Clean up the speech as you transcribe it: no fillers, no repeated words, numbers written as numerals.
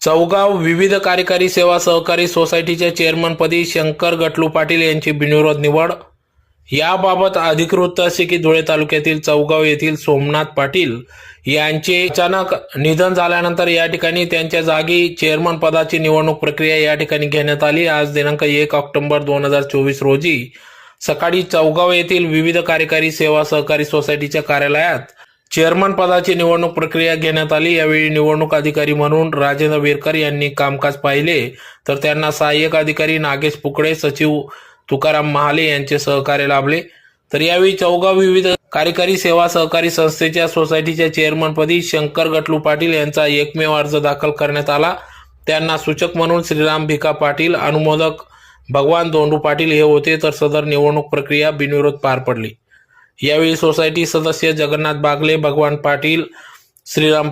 चौगाव विविध कार्यकारी सेवा सहकारी सोसायटीच्या चेअरमनपदी शंकर गटलू पाटील यांची बिनविरोध निवड। याबाबत अधिकृत असे की धुळे तालुक्यातील चौगाव येथील सोमनाथ पाटील यांचे अचानक निधन झाल्यानंतर या ठिकाणी त्यांच्या जागी चेअरमन पदाची निवडणूक प्रक्रिया या ठिकाणी घेण्यात आली। आज दिनांक 1 ऑक्टोबर 2024 रोजी सकाळी चौगाव येथील विविध कार्यकारी सेवा सहकारी सोसायटीच्या कार्यालयात चेअरमन पदाची निवडणूक प्रक्रिया घेण्यात आली। यावेळी निवडणूक अधिकारी म्हणून राजेंद्र विरकर यांनी कामकाज पाहिले, तर त्यांना सहाय्यक अधिकारी नागेश पुकडे, सचिव तुकाराम महाले यांचे सहकार्य लाभले। तर यावेळी चौगाव विविध कार्यकारी सेवा सहकारी संस्थेच्या सोसायटीच्या चेअरमनपदी शंकर गटलू पाटील यांचा एकमेव अर्ज दाखल करण्यात आला। त्यांना सूचक म्हणून श्रीराम भिका पाटील, अनुमोदक भगवान दोंडू पाटील हे होते। तर सदर निवडणूक प्रक्रिया बिनविरोध पार पडली। यावेळी सोसायटी सदस्य जगन्नाथ बागले, भगवान पाटील, श्रीराम